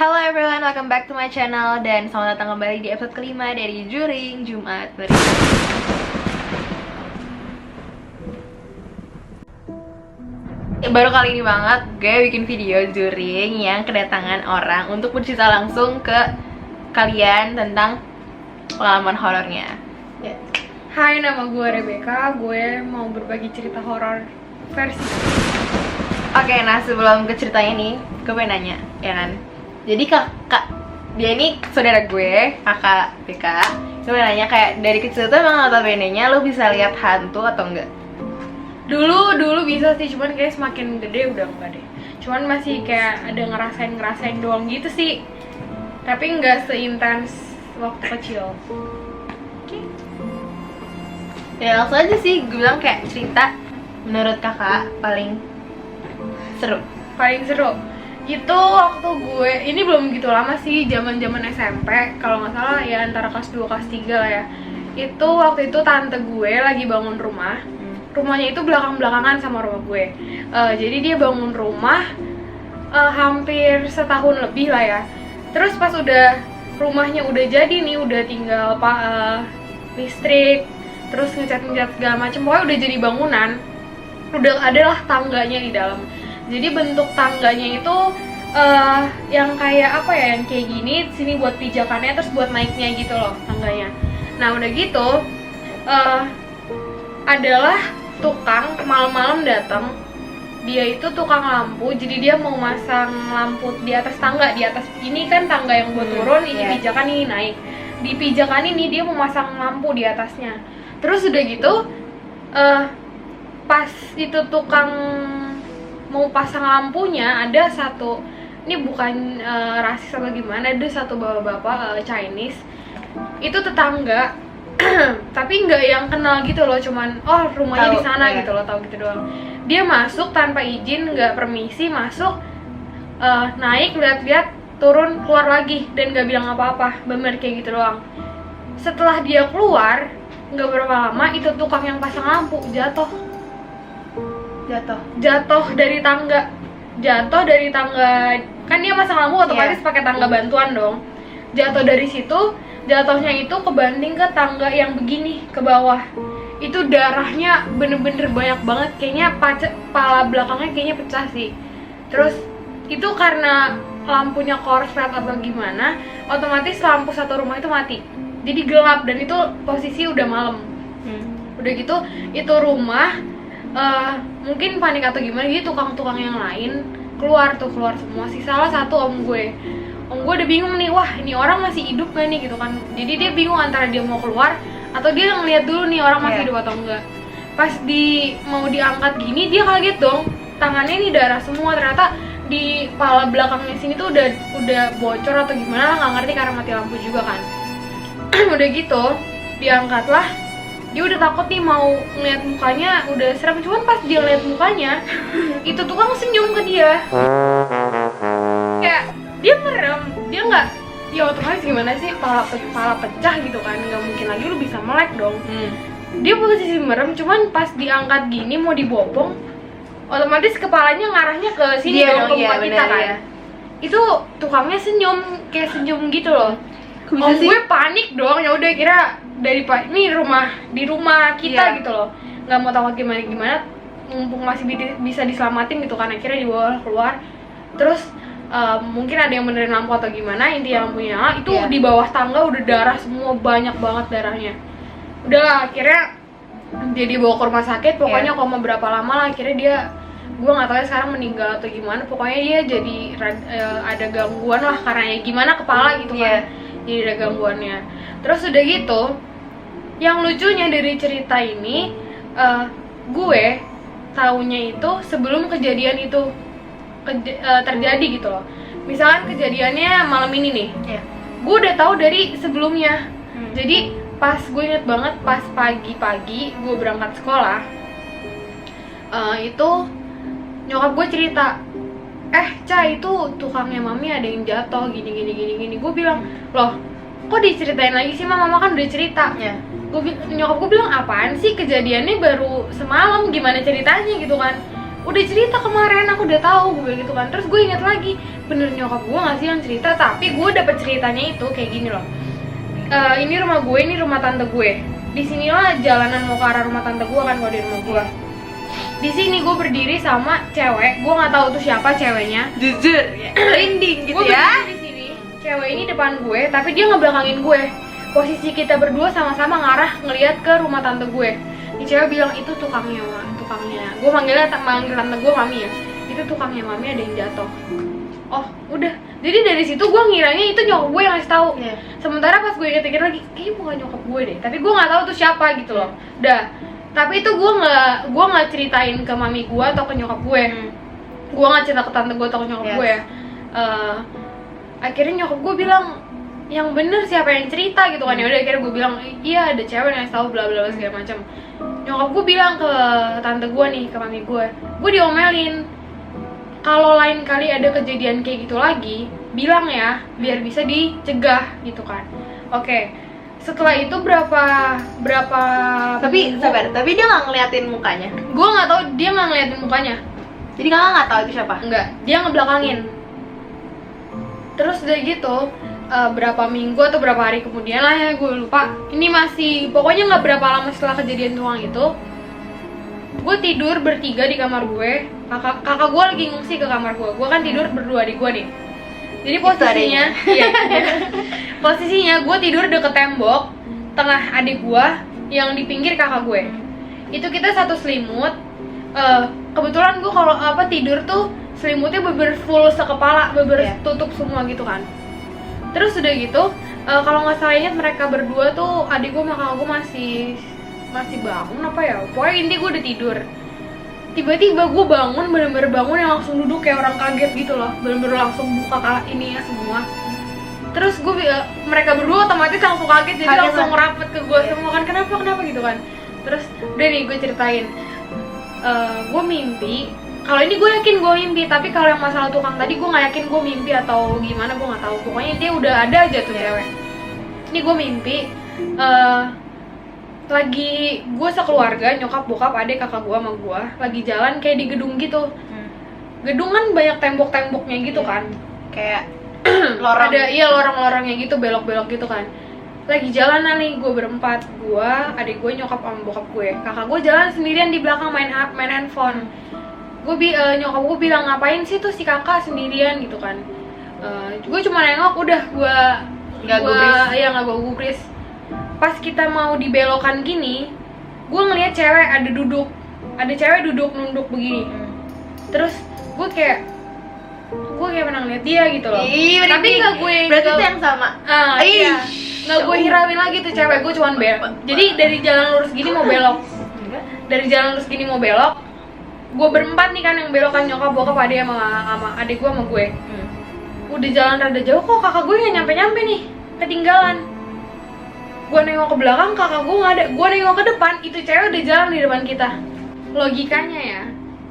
Hello everyone, welcome back to my channel. Dan selamat datang kembali di episode kelima dari Juring Jumat Berita. Baru kali ini banget gue bikin video Juring yang kedatangan orang untuk bercerita langsung ke kalian tentang pengalaman horornya. Hai, nama gue Rebecca. Gue mau berbagi cerita horor versi. Oke, nah sebelum ke ceritanya nih, gue pengen nanya, ya kan? Jadi kakak, dia ini saudara gue, kakak Beka. Gue pengen nanya kayak dari kecil tuh emang notabene-nya lo bisa lihat hantu atau enggak? Dulu bisa sih, cuman kayak semakin gede udah enggak deh. Cuman masih kayak ada ngerasain doang gitu sih. Tapi nggak seintens waktu kecil. Ya langsung aja sih, gue bilang kayak cerita menurut kakak paling seru. Paling seru itu waktu gue, ini belum gitu lama sih, zaman SMP kalau nggak salah ya, antara kelas 2 kelas 3 lah ya. Itu waktu itu tante gue lagi bangun rumah. Rumahnya itu belakang-belakangan sama rumah gue. Jadi dia bangun rumah hampir setahun lebih lah ya. Terus pas udah rumahnya udah jadi nih, udah tinggal listrik, terus ngecat segala macem, pokoknya udah jadi bangunan, udah adalah tangganya di dalam. Jadi bentuk tangganya itu yang kayak apa ya, yang kayak gini, sini buat pijakannya, terus buat naiknya gitu loh tangganya. Nah udah gitu adalah tukang malam-malam datang. Dia itu tukang lampu, jadi dia mau masang lampu di atas tangga. Di atas ini kan tangga yang buat turun, ini pijakan, ini naik. Di pijakan ini dia mau masang lampu di atasnya. Terus udah gitu pas itu tukang mau pasang lampunya, ada satu, ini bukan rasis atau gimana, ada satu bapak-bapak Chinese, itu tetangga tapi nggak yang kenal gitu loh, cuman oh rumahnya di sana gitu loh, tahu gitu doang. Dia masuk tanpa izin, nggak permisi masuk, naik, lihat-lihat, turun, keluar lagi, dan nggak bilang apa-apa, bener kayak gitu doang. Setelah dia keluar, nggak berapa lama itu tukang yang pasang lampu jatuh dari tangga. Kan dia masang lampu otomatis pakai tangga bantuan dong. Jatuh dari situ, jatuhnya itu kebanting ke tangga yang begini ke bawah. Itu darahnya bener-bener banyak banget, kayaknya kepala belakangnya kayaknya pecah sih. Terus itu karena lampunya korslet atau gimana, otomatis lampu satu rumah itu mati. Jadi gelap, dan itu posisi udah malam. Udah gitu itu rumah mungkin panik atau gimana, jadi tukang-tukang yang lain keluar semua. Salah satu om gue udah bingung nih, wah ini orang masih hidup gak nih gitu kan. Jadi dia bingung antara dia mau keluar atau dia ngeliat dulu nih orang masih hidup atau enggak. Pas mau diangkat gini, dia kaget dong, tangannya ini darah semua. Ternyata di kepala belakangnya sini tuh udah bocor atau gimana lah, nggak ngerti karena mati lampu juga kan. Udah gitu diangkatlah. Dia udah takut nih mau ngeliat mukanya, udah serem. Cuman pas dia liat mukanya, itu tukang senyum ke dia. Kayak dia merem, dia nggak, ya otomatis gimana sih, kepala pecah gitu kan, nggak mungkin lagi lu bisa melek dong. Dia posisi merem, cuman pas diangkat gini mau dibopong, otomatis kepalanya ngarahnya ke sini dong, ke muka kita kan. Ya. Itu tukangnya senyum, kayak senyum gitu loh. Om gue panik dong, ya udah kira ini di rumah kita gitu loh, nggak mau tahu gimana, mumpung masih bisa diselamatin gitu kan. Akhirnya dibawa keluar, terus mungkin ada yang benerin lampu atau gimana, intinya lampunya nyala. Itu di bawah tangga udah darah semua, banyak banget darahnya. Udahlah, akhirnya dia dibawa ke rumah sakit, pokoknya koma berapa lama lah. Akhirnya gue nggak tahu ya sekarang meninggal atau gimana, pokoknya dia jadi ada gangguan lah, karena ya gimana kepala gitu kan. Jadi ada gangguannya. Terus udah gitu, yang lucunya dari cerita ini, gue taunya itu sebelum kejadian itu terjadi gitu loh. Misalkan kejadiannya malam ini nih, gue udah tahu dari sebelumnya. Jadi pas, gue inget banget pas pagi-pagi gue berangkat sekolah, itu nyokap gue cerita, Ca, itu tukangnya mami ada yang jatuh gini. Gue bilang, loh kok diceritain lagi sih, mama kan udah cerita. Nyokap gue bilang, apaan sih, kejadiannya baru semalam, gimana ceritanya gitu kan. udah cerita kemarin, aku udah tahu, gue bilang gitu kan. Terus gue ingat lagi, bener nyokap gue nggak sih yang cerita, tapi gue dapet ceritanya itu kayak gini loh. Ini rumah gue, ini rumah tante gue. Di sinilah jalanan mau ke arah rumah tante gue kan kalau di rumah gue. Di sini gue berdiri sama cewek, gue nggak tahu tuh siapa ceweknya. Jujur, ya. Merinding gitu Gue ya. berdiri di sini, cewek ini depan gue, tapi dia ngebelakangin gue. Posisi kita berdua sama-sama ngarah ngelihat ke rumah tante gue. Ini cewek bilang itu tukangnya, tukangnya. Gue manggil tante gue mami ya. Itu tukangnya mami ada yang jatuh. Oh, udah. Jadi dari situ gue ngiranya itu nyokap gue yang ngasih tahu. Yeah. Sementara pas gue inget-inget lagi, kayaknya bukan nyokap gue deh. Tapi gue nggak tahu tuh siapa gitu loh. Udah. Tapi itu gue nggak ceritain ke mami gue atau ke nyokap gue. Gue nggak cerita ke tante gue atau ke nyokap gue ya. Akhirnya nyokap gue bilang, yang bener siapa yang cerita gitu kan. Ya udah akhirnya gue bilang, iya ada cewek yang ngasih tahu bla bla segala macam. Nyokap gue bilang ke tante gue nih, ke mami gue diomelin. Kalau lain kali ada kejadian kayak gitu lagi, bilang ya, biar bisa dicegah gitu kan. Oke. Setelah itu berapa Tapi sabar, tapi dia nggak ngeliatin mukanya. gue nggak tahu, dia nggak ngeliatin mukanya. Jadi kakak nggak tahu itu siapa? Enggak, dia ngebelakangin. Terus dari gitu berapa minggu atau berapa hari kemudian lah ya, gue lupa. Ini masih, pokoknya nggak berapa lama setelah kejadian tuang itu, gue tidur bertiga di kamar gue. Kakak gue lagi ngungsi ke kamar gue. Gue kan tidur berdua di gue nih. Jadi posisinya, iya, posisinya gue tidur deket tembok, tengah adik gue yang di pinggir kakak gue. Itu kita satu selimut. Kebetulan gue kalau tidur tuh selimutnya bener full sekepala, bener tutup semua gitu kan. Terus udah gitu, kalau nggak salah ingat mereka berdua tuh, adik gue sama kakak gue masih bangun apa ya? Pokoknya intinya gue udah tidur. Tiba-tiba gue bangun, bener-bener bangun yang langsung duduk kayak orang kaget gitu loh. Bener-bener langsung buka ini ya semua. Terus mereka berdua otomatis langsung kaget, jadi langsung ngerapet ke gue semua kan, kenapa gitu kan. Terus udah nih gue ceritain, gue mimpi. Kalau ini gue yakin gue mimpi, tapi kalau yang masalah tukang tadi gue nggak yakin gue mimpi atau gimana, gue nggak tahu. Pokoknya dia udah ada aja tuh cewek. Ini gue mimpi, lagi gue sekeluarga, nyokap, bokap, adik, kakak gue sama gue lagi jalan kayak di gedung gitu. Gedung kan banyak tembok-temboknya gitu kan, kayak lorong. Ada lorong-lorongnya gitu, belok-belok gitu kan. Lagi jalan nih, gue berempat, gue, adik gue, nyokap sama bokap gue. Kakak gue jalan sendirian di belakang main handphone. Nyokap gue bilang, ngapain sih tuh si kakak sendirian gitu kan. Gue cuma nengok, udah gue nggak gubris. Pas kita mau dibelokan gini, gue ngeliat cewek ada cewek duduk nunduk begini. Terus gue kayak pernah ngeliat dia gitu loh. Tapi nggak gue, berarti itu yang sama. Iya, nggak gue hirauin lagi tuh cewek. Gue cuman jadi dari jalan lurus gini mau belok, gue berempat nih kan yang belokan, nyokap, bokap, adik sama adik gue sama gue. Udah jalan rada jauh, kok kakak gue nggak nyampe nih, ketinggalan. Gue nengok ke belakang, kakak gue nggak ada. Gue nengok ke depan, itu cewek udah jalan di depan kita. Logikanya ya,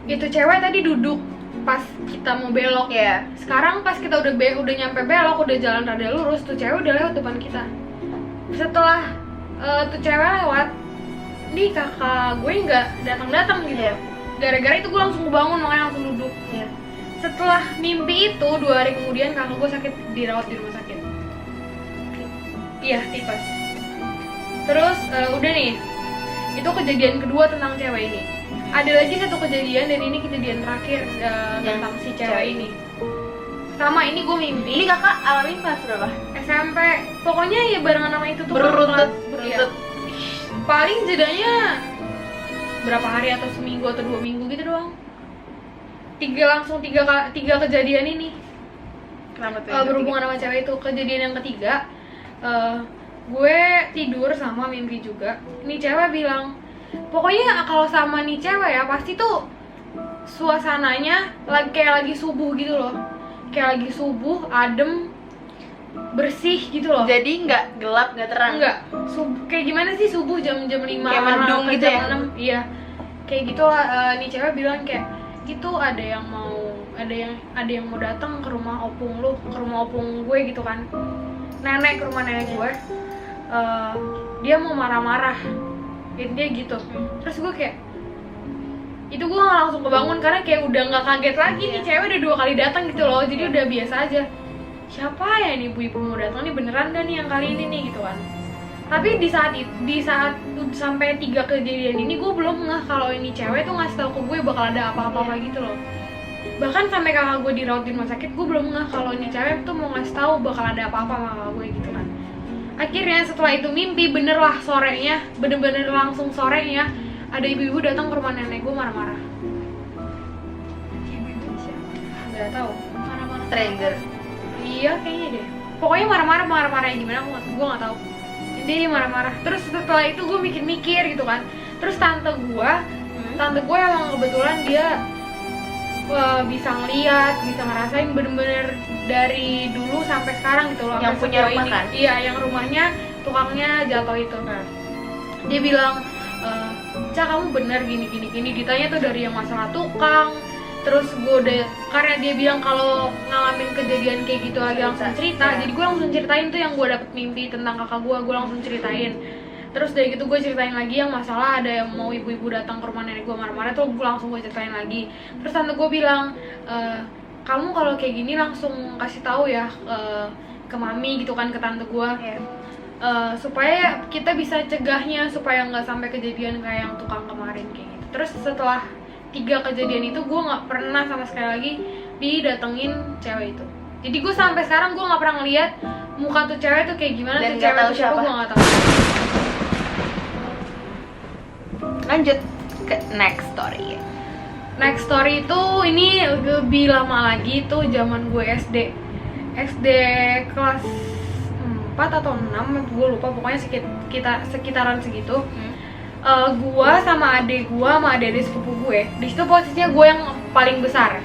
itu cewek tadi duduk pas kita mau belok. Sekarang pas kita udah nyampe belok, udah jalan rada lurus, tuh cewek udah lewat depan kita. Setelah tuh cewek lewat, nih kakak gue nggak datang gitu. Gara-gara itu gue langsung bangun, makanya langsung duduk. Setelah mimpi itu 2 hari kemudian kakak gue sakit, dirawat di rumah sakit. Iya, tipes. Terus udah nih, itu kejadian kedua tentang cewek ini. Ada lagi satu kejadian, dan ini kejadian terakhir tentang si cewek ini. Sama ini gue mimpi. Ini kakak alamin kelas berapa? SMP. Pokoknya ya barengan sama itu tuh. Beruntut. Iya. Paling jedanya berapa hari atau seminggu atau 2 minggu gitu doang. Tiga kejadian ini. Kenapa tuh? Berhubungan sama cewek itu. Kejadian yang ketiga, gue tidur sama mimpi juga. Nih cewek bilang, pokoknya kalau sama nih cewek ya pasti tuh suasananya kayak lagi subuh gitu loh. Kayak lagi subuh, adem, bersih gitu loh. Jadi nggak gelap, nggak terang? Nggak. Kayak gimana sih subuh jam 5 kayak mendung gitu ya? 6. Iya. Kayak gitu lah. Nih cewek bilang kayak gitu, ada yang mau datang ke rumah opung lu, ke rumah opung gue gitu kan. Ke rumah nenek gue. Dia mau marah-marah. Dia gitu. Terus gue kayak itu gue nggak langsung kebangun karena kayak udah nggak kaget lagi nih cewek udah 2 kali datang gitu loh, jadi udah biasa aja. Siapa ya ini ibu-ibu mau datang nih, beneran gak nih yang kali ini nih gitu kan. Tapi di saat sampai 3 kejadian ini gue belum ngeh kalau ini cewek tuh ngasih tau ke gue bakal ada apa-apa gitu loh. Bahkan sampai kakak gue dirawat di rumah sakit gue belum ngeh kalau ini cewek tuh mau ngasih tahu bakal ada apa-apa sama kakak gue gitu kan. Akhirnya setelah itu mimpi bener lah, sorenya bener-bener langsung sorenya ada ibu-ibu datang ke rumah nenek gue marah-marah. Nggak tahu, marah-marah. Stranger. Iya kayaknya deh. Pokoknya marah-marah yang gimana gue nggak tahu. Jadi dia marah-marah. Terus setelah itu gue mikir-mikir gitu kan. Terus tante gue emang kebetulan dia bisa ngeliat, bisa ngerasain bener-bener dari dulu sampai sekarang gitu loh. Yang punya rumah ini. kan? Iya, yang rumahnya tukangnya jatuh itu. Dia bilang, Ca kamu bener gini. Ditanya tuh dari yang masalah tukang. Terus gue udah, karena dia bilang kalau ngalamin kejadian kayak gitu lagi langsung cerita, jadi gue langsung ceritain tuh yang gue dapet mimpi tentang kakak gue langsung ceritain. Terus dari gitu gue ceritain lagi yang masalah ada yang mau ibu-ibu datang ke rumah nenek gue marah-marah, tuh gue langsung gue ceritain lagi. Terus tante gue bilang, kamu kalau kayak gini langsung kasih tahu ya ke mami gitu kan, ke tante gue. Supaya kita bisa cegahnya supaya nggak sampai kejadian kayak yang tukang kemarin kayak gitu. Terus setelah 3 kejadian itu gue nggak pernah sama sekali lagi didatengin cewek itu. Jadi gue sampai sekarang gue nggak pernah ngeliat muka tuh cewek tuh kayak gimana. Dan tuh nggak cewek tahu tuh siapa siapa. gue nggak tahu. Lanjut ke next story. Next story itu ini lebih lama lagi, tuh zaman gue SD kelas 4 atau 6, gue lupa, pokoknya sekitaran segitu. Gue sama adik sepupu gue, di situ posisinya gue yang paling besar.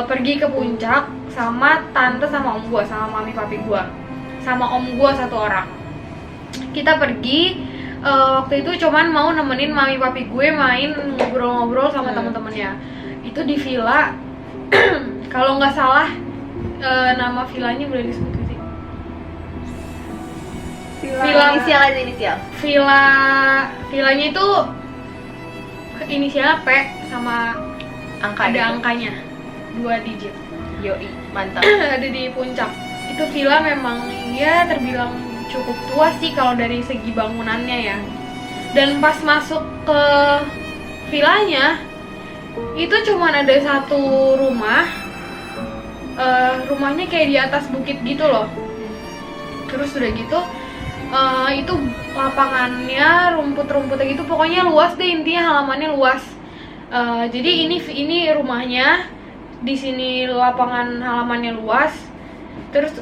Pergi ke puncak sama tante sama om gue, sama mami papi gue, sama om gue 1 orang. Kita pergi, waktu itu cuman mau nemenin mami papi gue main ngobrol-ngobrol sama temen-temennya. Itu di villa, kalau nggak salah nama villanya boleh disebut sih. Villa Inisial. Villanya itu inisialnya P sama Angka ada gitu. angkanya 2 digit. Yoi, mantap. Ada di puncak. Itu villa memang ya terbilang cukup tua sih kalau dari segi bangunannya ya. Dan pas masuk ke villanya itu cuman ada 1 rumah. Rumahnya kayak di atas bukit gitu loh. Terus udah gitu itu lapangannya rumput-rumputnya gitu, pokoknya luas deh, intinya halamannya luas. Jadi ini rumahnya, di sini lapangan halamannya luas. Terus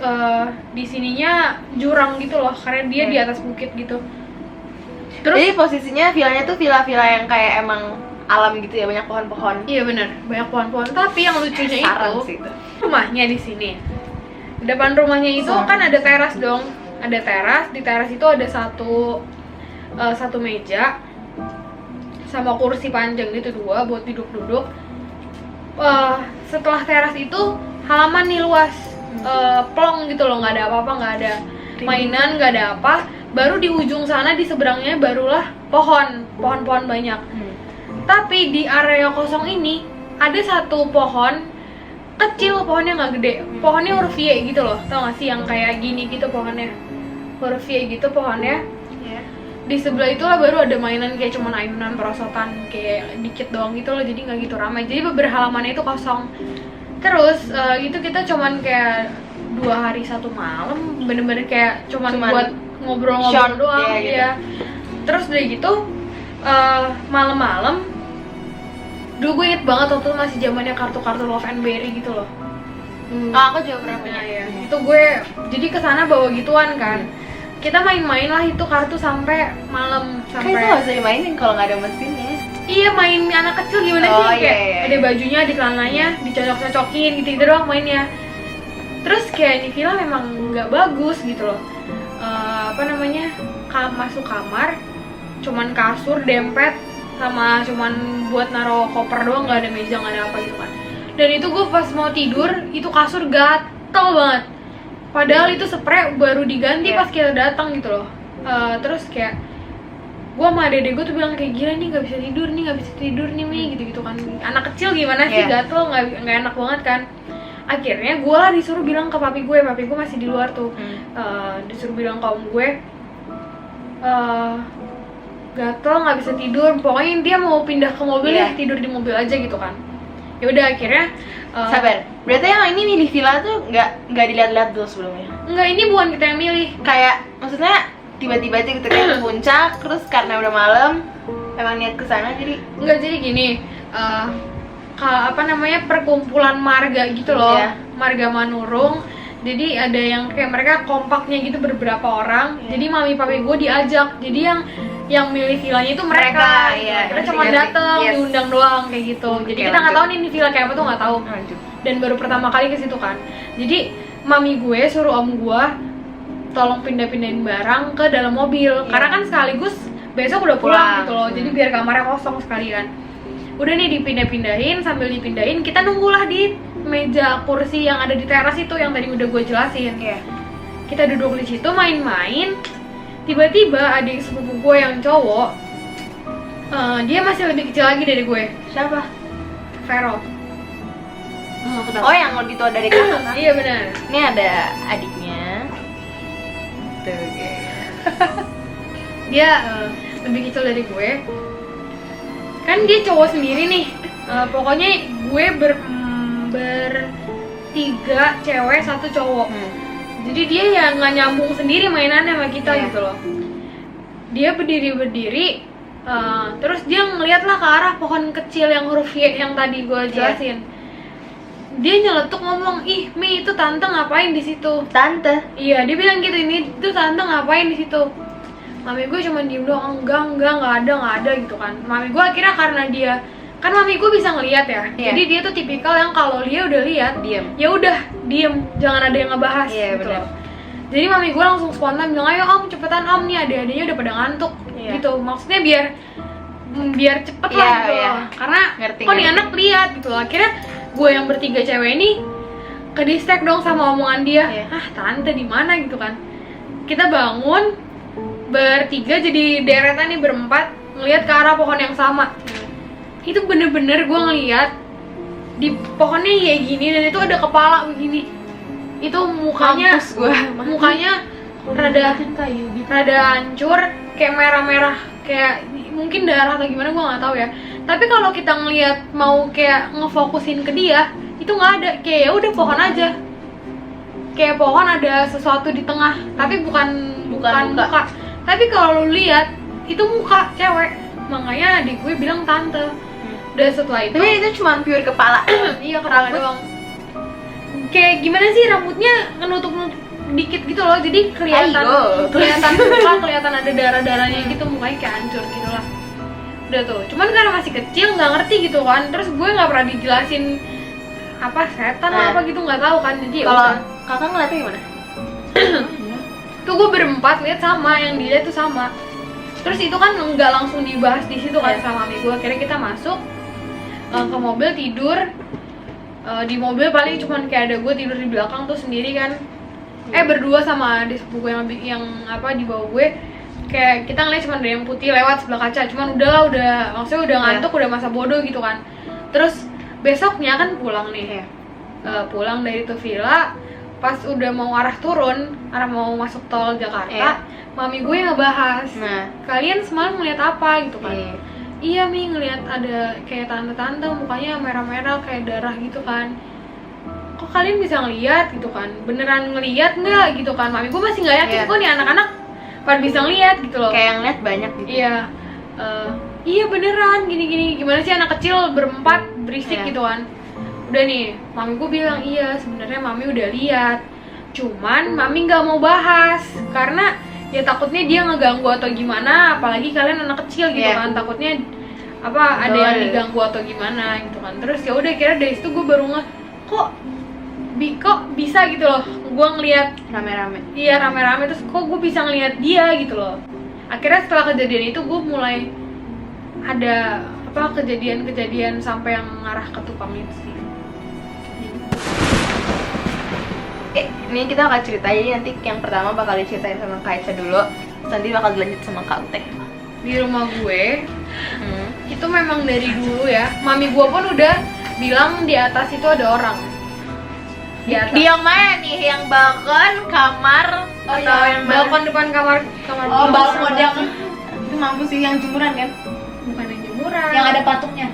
di sininya jurang gitu loh, karena dia di atas bukit gitu. Terus jadi posisinya villanya tuh villa-villa yang kayak emang alam gitu ya, banyak pohon-pohon. iya bener, banyak pohon-pohon. Tapi yang lucunya itu rumahnya di sini. Depan rumahnya itu kan ada teras dong. Ada teras, di teras itu ada satu meja sama kursi panjang gitu 2 buat duduk-duduk. Setelah teras itu halaman nih luas, plong gitu loh, nggak ada apa-apa, nggak ada mainan, nggak ada apa. Baru di ujung sana di seberangnya barulah pohon-pohon banyak. Tapi di area kosong ini ada 1 pohon kecil, pohonnya nggak gede, pohonnya huruf Y gitu loh, tau gak sih yang kayak gini gitu pohonnya, huruf Y gitu pohonnya. Di sebelah itulah baru ada mainan kayak cuman ayunan perosotan kayak dikit doang gitu loh, jadi nggak gitu ramai, jadi berhalamannya itu kosong. Terus itu kita cuman kayak 2 hari 1 malam, bener-bener kayak cuman buat ngobrol-ngobrol doang gitu. Ya. Terus udah gitu malam-malam, dulu gue inget banget waktu itu masih zamannya kartu-kartu Love and Berry gitu loh. Aku juga pernah punya. Ya. Itu gue jadi kesana bawa gituan kan. Kita main-main lah itu kartu sampai malam, sampai. Kayak itu nggak bisa dimainin kalau nggak ada mesinnya. Iya, main anak kecil gimana sih, kayak iya. ada bajunya, di celananya, dicocok-cocokin gitu doang mainnya. Terus kayak ini villa memang nggak bagus gitu loh. Masuk kamar, cuman kasur, dempet, sama cuman buat naro koper doang, nggak ada meja, nggak ada apa gitu kan. Dan itu gue pas mau tidur, itu kasur gatel banget. Padahal itu spray baru diganti pas kita datang gitu loh. Terus kayak gue sama adek gue tuh bilang kayak gila nih nggak bisa tidur nih Mi gitu kan. Anak kecil gimana sih, gatel, nggak enak banget kan. Akhirnya gue lah disuruh bilang ke papi gue masih di luar tuh. Disuruh bilang ke om gue, gatel nggak bisa tidur, pokoknya dia mau pindah ke mobil ya, tidur di mobil aja gitu kan. Ya udah akhirnya sabar, berarti yang ini milih villa tuh nggak dilihat-lihat dulu sebelumnya? Enggak, ini bukan kita yang milih. Kayak maksudnya tiba-tiba aja gitu kayak ke puncak, terus karena udah malam emang niat kesana jadi? Enggak, jadi gini, perkumpulan marga gitu loh, marga Manurung. Jadi ada yang kayak mereka kompaknya gitu beberapa orang. Jadi mami papi gue diajak. Jadi yang milih villanya itu mereka. Kita cuma dateng, diundang doang kayak gitu. Jadi kita nggak tahu nih villa kayak apa tuh, nggak tahu. Dan baru pertama kali ke situ kan. Jadi mami gue suruh om gue tolong pindahin barang ke dalam mobil. Karena kan sekaligus besok udah pulang gitu loh. Jadi biar kamarnya kosong sekalian. Udah nih dipindahin, sambil dipindahin kita nunggulah di meja kursi yang ada di teras itu yang tadi udah gue jelasin. Kita duduk di situ main-main. Tiba-tiba adik sepupu gue yang cowok, dia masih lebih kecil lagi dari gue. Siapa? Vero. Oh, yang lebih tua dari kakak kan? Iya benar. Ini ada adiknya. Tuh kayak. Dia lebih kecil dari gue. Kan dia cowok sendiri nih. Pokoknya gue bertiga cewek, satu cowok. Jadi dia ya nggak nyambung sendiri mainannya sama kita gitu loh. Dia berdiri, terus dia ngeliat lah ke arah pohon kecil yang huruf Y yang tadi gue jelasin. Dia nyeletuk ngomong, ih Mi, itu tante ngapain di situ? Tante? Iya, dia bilang gitu, ini tuh tante ngapain di situ? Mami gue cuma diem doang, enggak ada gitu kan. Mami gue akhirnya karena dia kan mami gue bisa ngelihat ya, jadi dia tuh tipikal yang kalau dia udah lihat, ya udah diem, jangan ada yang ngebahas gitu loh. Jadi mami gue langsung spontan bilang, ayo om cepetan om, nih adik-adiknya udah pada ngantuk gitu. Maksudnya biar cepet lah gitu loh. Karena kok nih anak lihat gitu loh. Akhirnya gue yang bertiga cewek ini ke distract dong sama omongan dia. Tante di mana gitu kan. Kita bangun bertiga jadi deretan nih berempat ngelihat ke arah pohon yang sama. Itu bener-bener gue ngeliat di pohonnya kayak gini dan itu ada kepala begini. Itu mukanya rada hancur, kayak merah-merah, kayak mungkin darah atau gimana gue nggak tahu ya. Tapi kalau kita ngeliat mau kayak ngefokusin ke dia, itu nggak ada, kayak ya udah pohon aja. Kayak pohon ada sesuatu di tengah, tapi bukan muka. Tapi kalau lu lihat itu muka cewek, makanya adik gue bilang tante. Dan setelah itu, tapi itu cuma pure kepala. Iya, kepala doang. Kayak gimana sih, rambutnya nutup dikit gitu loh, jadi kelihatan muka, kelihatan ada darah-darahnya gitu, mukanya kayak hancur gitu lah. Udah tuh, cuman karena masih kecil nggak ngerti gitu kan, terus gue nggak pernah dijelasin apa setan apa gitu, nggak tahu kan. Jadi kalau kakak ngeliatnya gimana? Tuh gue berempat lihat sama, yang dilihat tuh sama. Terus itu kan nggak langsung dibahas di situ kan sama mami gue. Akhirnya kita masuk ke mobil tidur. Di mobil paling cuman kayak ada gue tidur di belakang tuh sendiri kan. Berdua sama adik sepupu yang di bawah gue. Kayak kita ngeliat cuma ada yang putih lewat sebelah kaca. Cuman udah maksudnya udah ngantuk, udah masa bodoh gitu kan. Terus besoknya kan pulang nih. Pulang dari tuh villa. Pas udah mau arah mau masuk tol Jakarta, mami gue ngebahas, kalian semalam ngeliat apa gitu kan. Iya Mi, ngeliat ada kayak tante-tante mukanya merah-merah kayak darah gitu kan. Kok kalian bisa ngeliat gitu kan, beneran ngeliat nggak gitu kan. Mami gue masih nggak yakin kok nih anak-anak pada bisa ngeliat gitu loh. Kayak ngeliat banyak gitu. Iya beneran, gini-gini, gimana sih anak kecil berempat berisik gitu kan. Udah nih, mami gue bilang iya sebenarnya mami udah lihat, cuman mami nggak mau bahas karena ya takutnya dia ngeganggu atau gimana, apalagi kalian anak kecil gitu kan, takutnya ada yang diganggu atau gimana gitu kan. Terus ya udah, kira dari situ gue baru kok bisa gitu loh, gue ngelihat rame-rame terus kok gue bisa ngelihat dia gitu loh. Akhirnya setelah kejadian itu gue mulai ada kejadian sampai yang ngarah ke Tupang itu sih. Ini kita akan cerita, jadi nanti yang pertama bakal diceritain sama Kak Aisyah dulu, nanti bakal dilanjut sama Kak Uteh. di rumah gue itu memang dari dulu ya. Mami gue pun udah bilang di atas itu ada orang. Di atas. Di yang mana nih? Yang balkon, kamar, atau yang mana? balkon depan kamar Oh, gue. balkon yang itu mampu sih yang jemuran kan? Bukan yang jemuran. Yang ada patungnya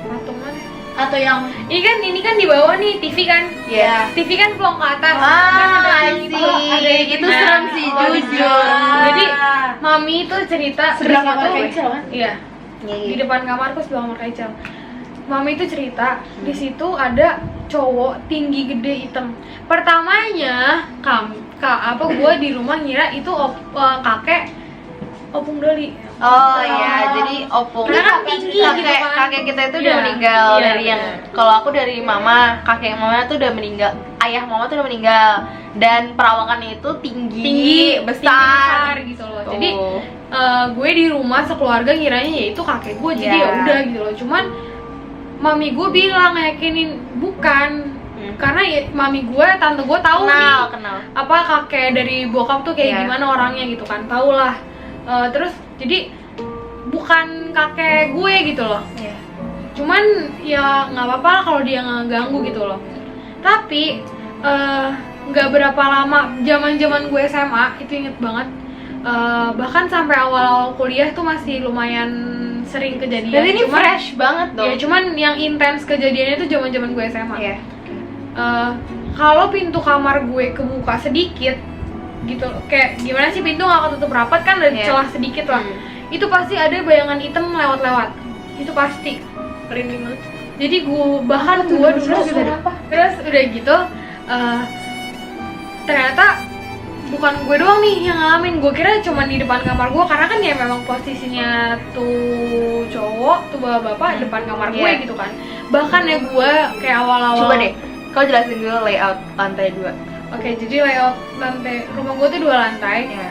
patung mana? atau yang Ini kan di bawah nih TV kan. Iya. TV kan pelong ke atas. Kan Ah, ada I yang see. itu. ada yang Itu gitu. serem sih, Oh, jujur. Jadi mami itu cerita sebelah di kamar situ- Rachel kan? Iya. Di depan kamarku sebelah kamar Rachel. Mami itu cerita di situ ada cowok tinggi gede hitam. Pertamanya gue di rumah ngira itu kakek Opung Doli. Oh iya, jadi opung. Karena kan tinggi gitu kan. Kakek kita itu udah Iya, meninggal iya, dari yang bener. kalau aku dari mama, kakek mama tuh udah meninggal, ayah mama tuh udah meninggal dan perawakannya itu tinggi, besar. gitu loh. Tuh. Jadi gue di rumah sekeluarga ngiranya ya itu kakek gue, jadi Iya. ya udah gitu loh. Cuman mami gue bilang yakinin bukan. Karena ya, mami gue, tante gue tahu nih kenal. apa kakek dari bokap tuh kayak Iya. gimana orangnya gitu kan, tau lah. Terus jadi bukan kakek gue gitu loh. Iya. Cuman ya nggak apa-apa kalau dia nggak ganggu gitu loh. Tapi nggak berapa lama, zaman gue SMA itu inget banget. Bahkan sampai awal kuliah tuh masih lumayan sering kejadian. Dan ini Cuman- fresh banget dong. Ya cuman yang intens kejadiannya tuh zaman gue SMA. Iya. Kalau pintu kamar gue kebuka sedikit gitu, kayak gimana sih, pintu nggak ketutup rapat kan, ada Iya. celah sedikit lah. Itu pasti ada bayangan hitam lewat-lewat. Itu pasti. Merinding banget. Jadi bahkan gue dulu terus udah gitu ternyata bukan gue doang nih yang ngalamin. Gue kira cuma di depan kamar gue, karena kan ya memang posisinya tuh cowok, tuh bapak depan kamar gue Iya. gitu kan. Bahkan ya gue kayak awal-awal. Coba deh, kau jelasin dulu layout lantai 2. Oke, jadi layout lantai rumah gue tuh 2 lantai. Iya.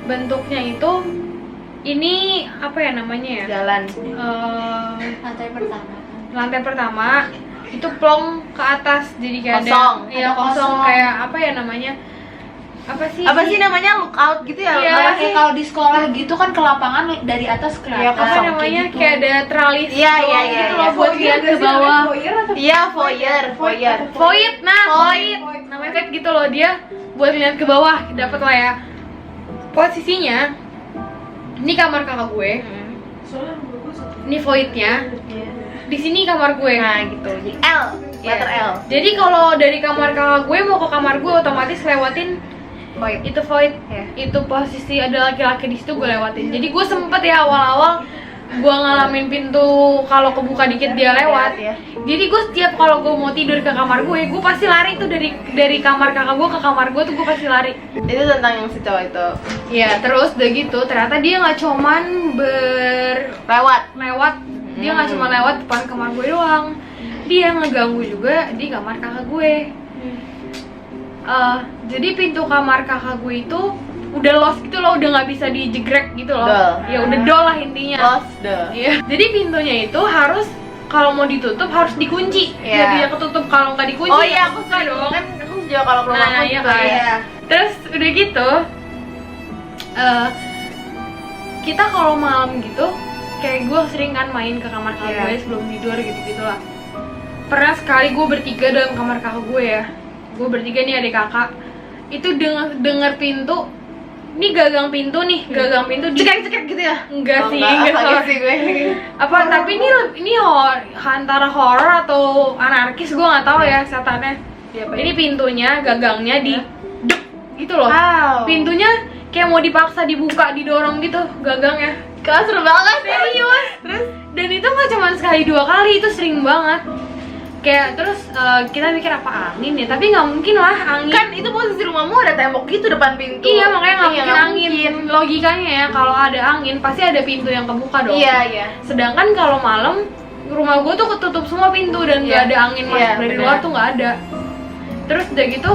Bentuknya itu ini apa ya namanya ya? Jalan. lantai pertama. Lantai pertama itu plong ke atas, jadi kayak Kosong. Iya, Ada kosong, kosong. kayak apa ya namanya? Apa sih namanya lookout gitu ya? Iya. Kalau kayak kalau di sekolah gitu kan ke lapangan dari atas Iya, kelihatan. apa kosong, namanya? gitu. Kayak ada tralis Iya, doang iya, gitu iya, loh iya. buat lihat ke bawah. Iya, foyer. Void, namanya kayak gitu loh, dia buat lihat ke bawah, dapat lah ya. Posisinya ini kamar kakak gue, ini voidnya, di sini kamar gue. Nah, gitu. Jadi L, letter L. Jadi kalau dari kamar kakak gue mau ke kamar gue otomatis lewatin Void. itu void. Iya. Itu posisi ada laki-laki di situ, gue lewatin. Jadi gue sempet ya awal-awal gue ngalamin pintu kalau kebuka dikit dia lewat. Iya. Jadi gue setiap kalau gue mau tidur ke kamar gue pasti lari tuh dari kamar kakak gue ke kamar gue tuh gue pasti lari. Itu tentang yang si cowok itu. Iya, terus udah gitu ternyata dia nggak cuman lewat, dia nggak cuma lewat depan kamar gue doang, dia ngeganggu juga di kamar kakak gue. Jadi pintu kamar kakak gue itu udah lost gitu loh, udah nggak bisa dijegrek gitu loh. Dol. Ya udah dol lah intinya. Lost the. Iya. Jadi pintunya itu harus kalau mau ditutup harus dikunci. Iya. Jadi dia ketutup, kalau nggak dikunci Oh ya iya, aku buka sering dong. kan aku juga kalau ke rumahku Nah, iya juga kan. ya. Terus udah gitu kita kalau malam gitu kayak gue sering kan main ke kamar kakak Iya. gue sebelum tidur gitu lah. Pernah sekali gue bertiga dalam kamar kakak gue ya, gue bertiga nih adik kakak, itu denger pintu, ini gagang pintu nih, gagang pintu di Cekek-cekek gitu ya? enggak Oh, sih, enggak, enggak kaget horor. sih gue. Apa tapi ini antara horor atau anarkis gue nggak tahu ya setannya. Ini pintunya, gagangnya di dek gitu loh. Wow. Pintunya kayak mau dipaksa dibuka, didorong gitu gagangnya. Kau seru banget. Serius. Terus Dan itu nggak cuma sekali 2 kali, itu sering banget. Kayak terus kita mikir apa angin ya, tapi nggak mungkin lah angin. kan itu posisi rumahmu ada tembok gitu depan pintu. Iya, makanya nggak Iya, mungkin angin. Logikanya ya kalau ada angin pasti ada pintu yang kebuka dong. Iya, iya. Sedangkan kalau malam rumah gue tuh ketutup semua pintu dan nggak Iya. ada angin masuk Iya, dari benar. luar tuh nggak ada. Terus udah gitu,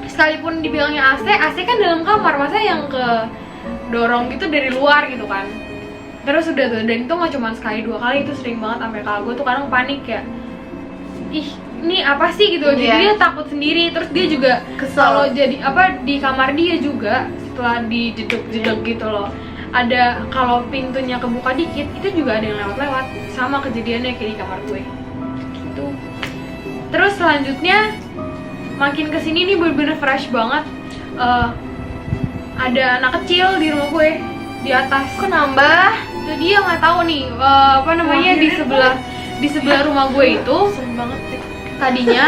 sekalipun dibilangnya AC kan dalam kamar, masa yang ke dorong gitu dari luar gitu kan. Terus udah tuh, dan itu nggak cuma sekali 2 kali, itu sering banget sampai kalau gue tuh kadang panik ya. Ih, ini apa sih gitu. Jadi Iya. dia takut sendiri, terus dia juga Kesel. kalau jadi apa di kamar dia juga setelah dijedok-jedok gitu loh. Ada kalau pintunya kebuka dikit itu juga ada yang lewat-lewat, sama kejadiannya kayak di kamar gue gitu. Terus selanjutnya makin kesini nih bener-bener fresh banget. Ada anak kecil di rumah gue di atas. Kok nambah? Itu dia nggak tahu nih apa namanya di sebelah rumah gue itu Serem banget deh. tadinya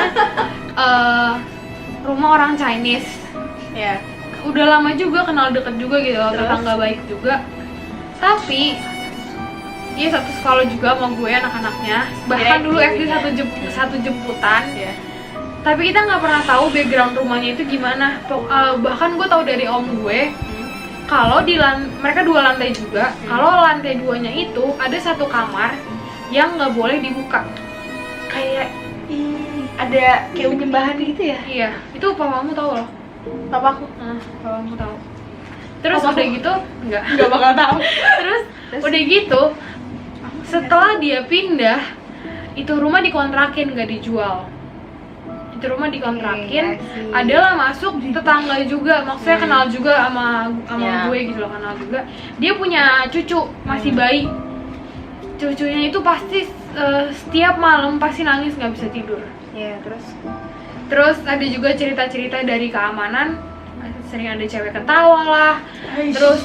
rumah orang Chinese. Ya. Udah lama juga kenal deket juga gitu loh, Terus? tetangga baik juga. Tapi dia satu sekolah juga sama gue anak-anaknya. Bahkan dulu SD satu jemputan. Ya. Tapi kita nggak pernah tahu background rumahnya itu gimana. Bahkan gue tahu dari om gue kalau mereka 2 lantai juga. Kalau lantai 2-nya itu ada satu kamar yang nggak boleh dibuka. Kayak ada kayak penyembahan gitu ya? Iya, itu papamu tahu loh. Papaku. Papamu tahu. Terus Papaku. udah gitu Nggak bakal tahu. Terus udah gitu setelah dia pindah itu rumah dikontrakin, nggak dijual. Itu rumah dikontrakin, Oke, adalah masuk tetangga juga, maksudnya kenal juga sama Ya. gue gitu loh, kenal juga. Dia punya cucu masih bayi. Cucunya itu pasti setiap malam pasti nangis nggak bisa tidur. Ya, terus Terus ada juga cerita-cerita dari keamanan, sering ada cewek ketawa lah. Terus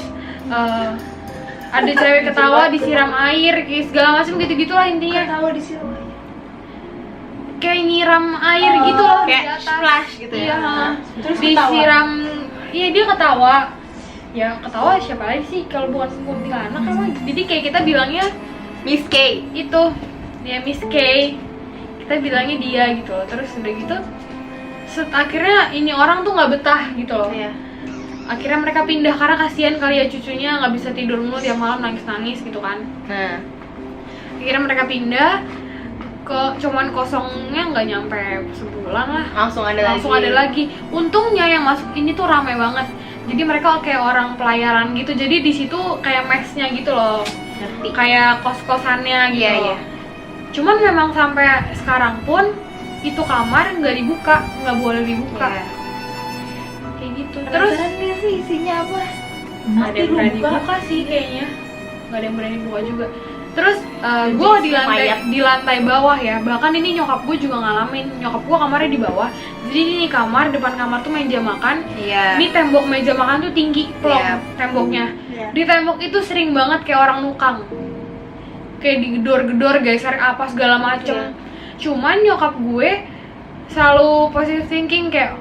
ada cewek ketawa disiram air, kayak segala macam gitu-gitu lah intinya. Tahu di sini. Kayak nyiram air gitu loh di kayak atas. splash gitu Iya, ya. Terus disiram. Iya, dia ketawa. Ya ketawa siapa lagi sih kalau bukan kuntilanak emang. Jadi kayak kita bilangnya Miss K. itu dia Miss K. Kita bilangnya dia gitu loh. Terus udah gitu akhirnya ini orang tuh nggak betah gitu loh. Iya. Akhirnya mereka pindah karena kasihan kali ya cucunya nggak bisa tidur mulu tiap malam nangis-nangis gitu kan. Nah, Akhirnya mereka pindah ke cuman kosongnya nggak nyampe sebulan lah. langsung ada Lagi. Untungnya yang masuk ini tuh rame banget. Jadi mereka kayak orang pelayaran gitu. Jadi di situ kayak mesnya gitu loh. Ngerti. Kayak kos-kosannya gitu. Iya, loh. iya. Cuman memang sampai sekarang pun itu kamar nggak dibuka, nggak boleh dibuka. Iya. Kayak gitu. Terus Terus nih sih isinya apa? nggak ada yang berani buka sih kayaknya. Nggak ada yang berani buka juga. Terus gue Mayat. di lantai bawah ya. Bahkan ini nyokap gue juga ngalamin. Nyokap gue kamarnya di bawah. Jadi ini kamar, depan kamar tuh meja makan. Iya. Ini tembok meja makan tuh tinggi, plong Iya. temboknya. Iya. Di tembok itu sering banget kayak orang nukang. Kayak digedor-gedor, geser apa segala macem. Iya. Cuman nyokap gue selalu positive thinking kayak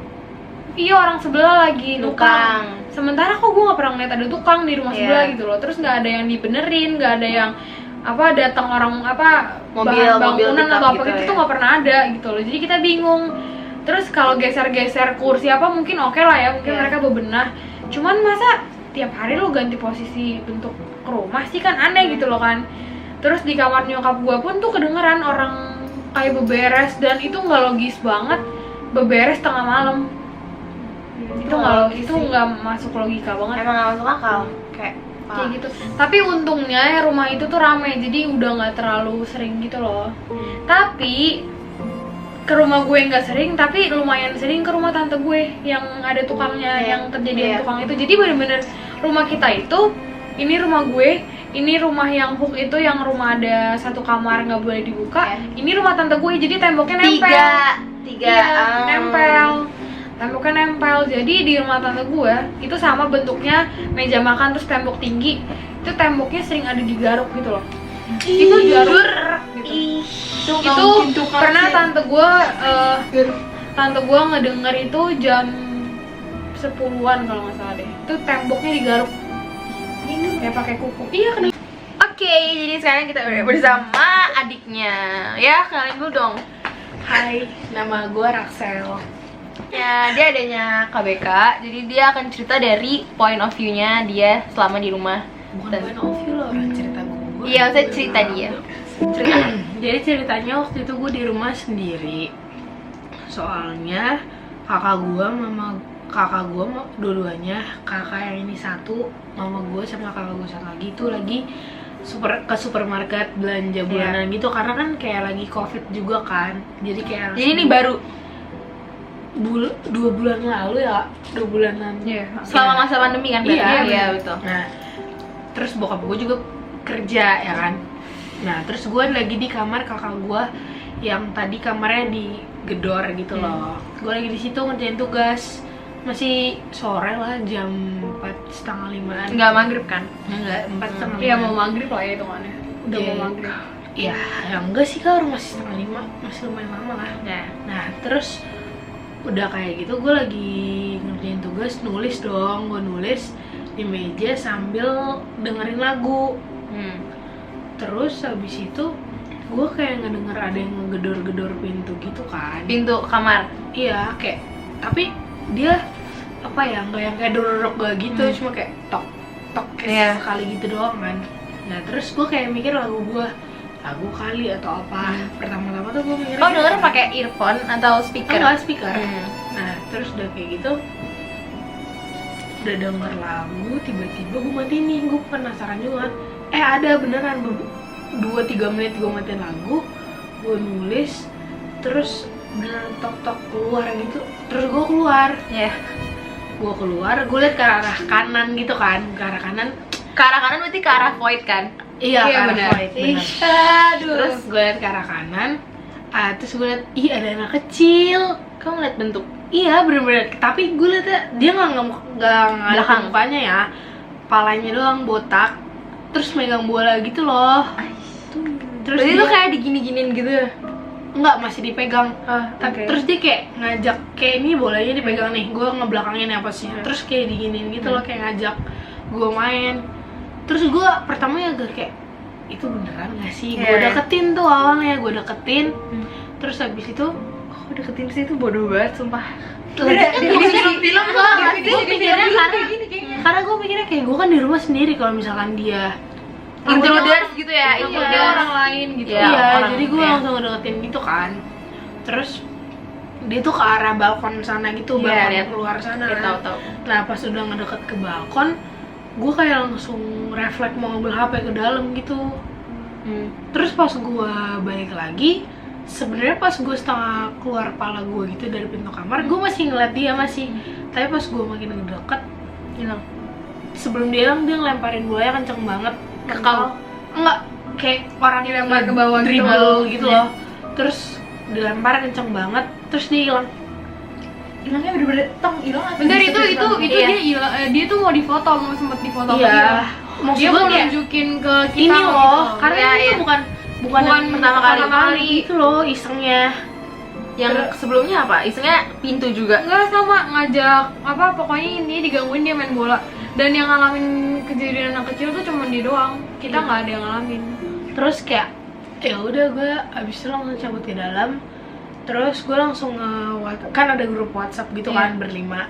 iya orang sebelah lagi nukang. Sementara kok gue nggak pernah ngeliat ada tukang di rumah Iya. sebelah gitu loh. Terus nggak ada yang dibenerin, nggak ada yang apa datang orang apa Mobil bahan bangunan pickup atau apa gitu gitu ya. tuh nggak pernah ada gitu loh. Jadi kita bingung. Terus kalau geser-geser kursi apa mungkin oke lah ya, mungkin Iya. mereka bebenah. Cuman masa tiap hari lo ganti posisi bentuk rumah sih kan aneh gitu loh kan. Terus di kamar nyokap gue pun tuh kedengeran orang kayak beberes dan itu nggak logis banget, beberes tengah malam. Itu nggak masuk logika banget. Emang nggak masuk akal. Kayak gitu. Tapi untungnya rumah itu tuh rame, jadi udah nggak terlalu sering gitu loh. Tapi ke rumah gue nggak sering, tapi lumayan sering ke rumah tante gue yang ada tukangnya, Iya. yang kejadian Iya. tukang itu. Jadi bener-bener rumah kita itu, ini rumah gue, ini rumah yang hook itu yang rumah ada satu kamar nggak boleh dibuka. Iya. Ini rumah tante gue, jadi temboknya nempel. Tiga. Iya, nempel. Temboknya nempel. Jadi di rumah tante gue itu sama bentuknya meja makan terus tembok tinggi. Itu temboknya sering ada digaruk gitu loh. Itu garuk gitu. Itu pernah tante gue ngedenger itu jam 10-an kalau nggak salah deh. Itu temboknya digaruk. Kayak pakai kuku. Iya kena. Oke, jadi sekarang kita udah bersama adiknya. Ya, kenalin dulu dong. Hai, nama gue Raksel. Ya, dia adanya KBK. Jadi dia akan cerita dari point of view-nya dia selama di rumah. Bukan Dan- point of view loh, orang cerita gue. Iya, maksudnya cerita dia. Cerita. Jadi ceritanya waktu itu gue di rumah sendiri. Soalnya kakak gue dua-duanya, kakak yang ini satu, mama gue sama kakak gue satu lagi itu lagi ke supermarket belanja bulanan gitu karena kan kayak lagi covid juga kan. Jadi kayak Jadi ini baru. 2 bulan lalu ya, 2 bulanan. Iya. Selama masa pandemi kan berarti? Iya, Iya, betul. Nah, terus bokap gue juga kerja ya kan. Nah, terus gue lagi di kamar kakak gue yang tadi kamarnya digedor gitu loh. Gue lagi di situ ngerjain tugas. Masih sore lah, jam 4:30-an. Enggak maghrib kan? Enggak, 4:30. Iya mau maghrib lah ya hitungannya. Udah Iya. mau maghrib. Ya, ya enggak sih kak, orang masih 4:30, masih lumayan lama lah. Ya. Nah, terus udah kayak gitu gue lagi ngerjain tugas, nulis dong. Gue nulis di meja sambil dengerin lagu. Terus habis itu gue kayak ngedenger ada yang ngegedor-gedor pintu gitu kan. Pintu kamar. Iya, kayak tapi dia apa ya, nggak yang kayak dorok gak gitu, cuma kayak tok tok kayak Iya. sekali gitu doang kan. Nah terus gue kayak mikir lagu kali atau apa. Pertama-tama tuh gue mikir Kau denger pakai earphone atau speaker? enggak speaker. Hmm. Nah terus udah kayak gitu, udah denger lagu, tiba-tiba gue matiin nih. Gue penasaran juga, ada beneran 2-3 menit gue matiin lagu, gue nulis, terus beneran tok-tok keluar gitu. Terus gue keluar, Ya. gue liat ke arah kanan gitu kan, ke arah kanan. Ke arah kanan berarti ke arah void kan? Iya, Iya, ke arah benar. void, benar. Aduh. Terus gue liat ke arah kanan, terus gue liat, ih ada anak kecil. Kamu ngeliat bentuk? Iya bener-bener, tapi gue liatnya dia nggak Belakang. mukanya ya, palanya doang botak, terus megang bola gitu loh. Terus Berarti dia itu kayak digini-giniin gitu ya? nggak, masih dipegang. Oke. Terus dia kayak ngajak, kayak ini bolanya dipegang nih, gue ngebelakangin apa sih, terus kayak diginiin gitu loh, kayak ngajak gue main. Terus gue pertama ya agak kayak, itu beneran gak sih? Gue Iya. deketin tuh awalnya, gue deketin. Terus habis itu Kok deketin sih itu bodoh banget sumpah. di film gue mikirnya karena gue mikirnya kayak gue kan di rumah sendiri, kalau misalkan dia Intruders gitu ya, Takutnya intruders. orang lain gitu. Iya, iya, orang- jadi gue iya. langsung ngedeketin gitu kan. Terus dia tuh ke arah balkon sana gitu, Iya, balkon lihat. keluar sana. Ya, tahu. Nah pas udah ngedeket ke balkon, gue kayak langsung refleks mau ngambil HP ke dalam gitu. Terus pas gue balik lagi, sebenarnya pas gue setengah keluar kepala gue gitu dari pintu kamar, gue masih ngeliat dia masih. Tapi pas gue makin ngedeket, Hilang. sebelum dia hilang dia ngelemparin bolanya kenceng banget. Ke kamu? Enggak, kayak orang Dilempar ke bawah gitu. dribble gitu Iya. loh. Terus dilempar kenceng banget, terus dia hilang. Hilangnya bener-bener hilang atau Bentar bisa itu hilang? Iya. dia tuh mau difoto, mau sempet difoto sama Iya. dia. Maksud Dia gue mau kayak nunjukin ke kita ini gitu. loh, karena Iya, itu iya. bukan Bukan yang pertama kali. itu loh isengnya. Yang sebelumnya apa? Isengnya pintu juga. Enggak, sama ngajak apa, pokoknya ini digangguin dia main bola. Dan yang ngalamin kejadian anak kecil tuh cuma dia doang. Kita nggak ada yang ngalamin. Terus kayak ya udah gue abis itu langsung cabut ke dalam. Terus gue langsung kan ada grup WhatsApp gitu Iya. kan berlima.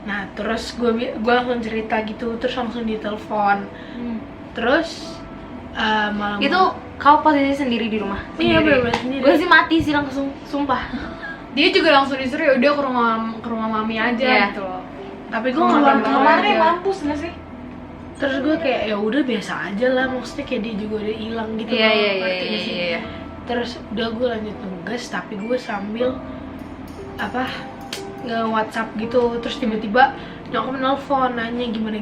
Nah terus gue langsung cerita gitu, terus langsung ditelepon. Terus malam Itu kau posisi sendiri di rumah? iya bener-bener sendiri. Gue sih mati sih langsung, sumpah. Dia juga langsung disuruh ya udah ke rumah mami aja Iya. gitu loh. Tapi gue Keluar nggak keluar. mau. Kemarin aja. mampus nggak sih? Terus gue kayak ya udah biasa aja lah, maksudnya kayak dia juga udah hilang gitu Iya, loh, iya, ngerti gak sih? iya. Terus udah gue lanjut tugas, tapi gue sambil apa nge-WhatsApp gitu. Terus tiba-tiba nyokap nelfon nanya gimana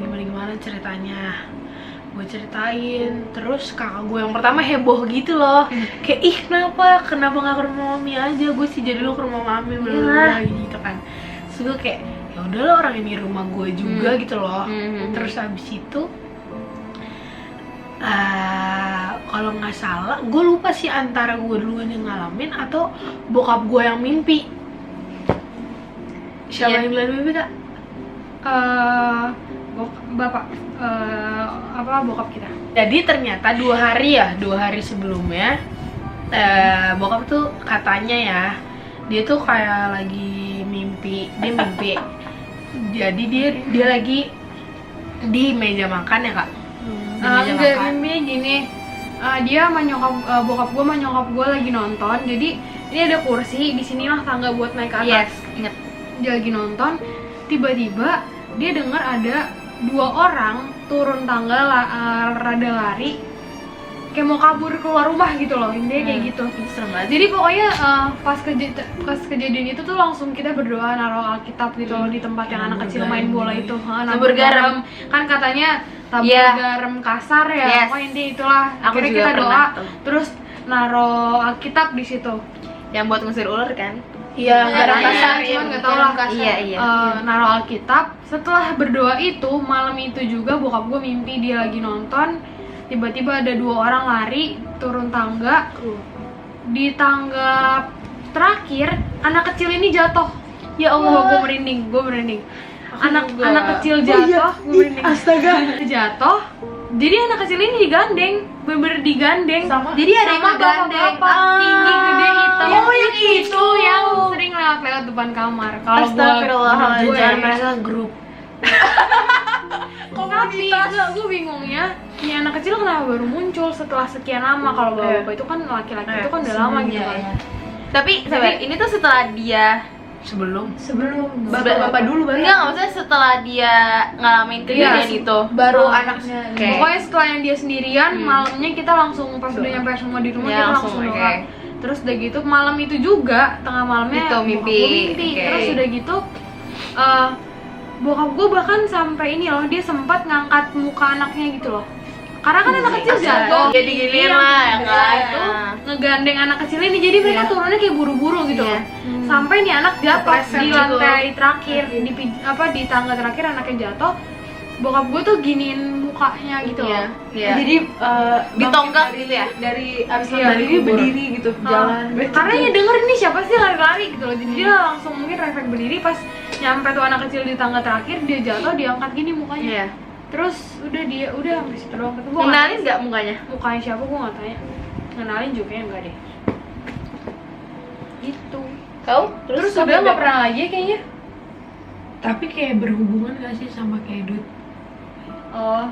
ceritanya. Gue ceritain, terus kakak gue yang pertama heboh gitu loh, kayak ih kenapa nggak ke rumah mami aja, gue sih jadi lu ke rumah mami bla gitu kan. Terus gue kayak ya udahlah, orang ini rumah gue juga gitu loh. Terus habis itu kalau nggak salah, gue lupa sih antara gue duluan yang ngalamin atau bokap gue yang mimpi. Siapa Iya. yang duluan mimpi kak? Bapak bokap kita. Jadi ternyata 2 hari sebelumnya bokap tuh katanya ya, dia tuh kayak lagi mimpi. Jadi dia lagi di meja makan ya kak. Di meja Enggak, makan. mimpinya gini. Dia sama bokap gue sama nyokap gue lagi nonton. Jadi ini ada kursi, di sinilah tangga buat naik ke atas. Yes, inget. Dia lagi nonton, tiba-tiba dia dengar ada 2 orang turun tangga rada lari, kayak mau kabur keluar rumah gitu loh, intinya kayak gitu. Serem banget. Jadi pokoknya pas kejadian itu tuh langsung kita berdoa naruh Alkitab gitu loh di tempat yang anak kecil main bola itu. Tabur garam. Kan katanya tabur Iya. garam kasar ya. Yes. Pokoknya intinya itulah. Aku Akhirnya juga kita pernah doa tuh. terus naruh Alkitab di situ. Yang buat ngusir ular kan? Iya, garam Iya, kasar, cuman nggak tahu lah. Iya, iya. Naruh Alkitab. Setelah berdoa itu, malam itu juga bokap gue mimpi dia lagi nonton. Tiba-tiba ada 2 orang lari turun tangga. Di tangga terakhir, anak kecil ini jatuh. Ya Allah, gue merinding. Anak kecil jatuh, gue merinding. Astaga. Jatuh. Jadi anak kecil ini digandeng, bener-bener digandeng. Jadi ada yang sama ngegandeng. bapak-bapak tinggi gede hitam. Oh, yang itu yang sering lewat depan kamar. Kalau Astagfirullahaladzim. Mereka grup. tapi gue bingungnya, ini anak kecil kenapa baru muncul setelah sekian lama? Kalau bapak-bapak itu kan laki-laki itu kan udah lama gitu kan. Tapi sabar, ini tuh setelah dia Sebelum Bapak-bapak dulu baru. enggak, maksudnya setelah dia ngalamin kejadian itu. Baru anaknya. Oke. Pokoknya setelah yang dia sendirian, malamnya kita langsung pas udah nyampe semua di rumah Ya, kita langsung, langsung doa. oke. Terus udah gitu malam itu juga tengah malamnya Itu, bokap mimpi. gua mimpi. Oke. Terus udah gitu bokap gue bahkan sampai ini loh, dia sempat ngangkat muka anaknya gitu loh. Karena kan anak kecil jatuh. Jadi gini Iya, lah ya kan. itu ngegandeng anak kecil ini, jadi mereka turunnya kayak buru-buru gitu Iya. loh. Sampai nih anak jatuh Kepleset di gitu. lantai terakhir, di tangga terakhir anaknya jatuh. Bokap gue tuh giniin mukanya gitu Iya. loh. Iya. Jadi Ditonggak bangkit gitu ya? Dari abis Iya, lari dia dikubur. berdiri gitu, jalan. Karena ya denger ini siapa sih lari-lari gitu loh. Jadi dia langsung mungkin refleks berdiri, pas nyampe tuh anak kecil di tangga terakhir, dia jatuh, diangkat gini mukanya. Iya. Terus udah sampai situ doang. Gua nggak Kenalin tahu nggak mukanya? mukanya siapa, gue nggak tanya. Kenalin juga ya enggak deh. Gitu. Kau? Terus udah nggak pernah lagi kayaknya. Tapi kayak berhubungan gak sih sama kayak Dut? Oh,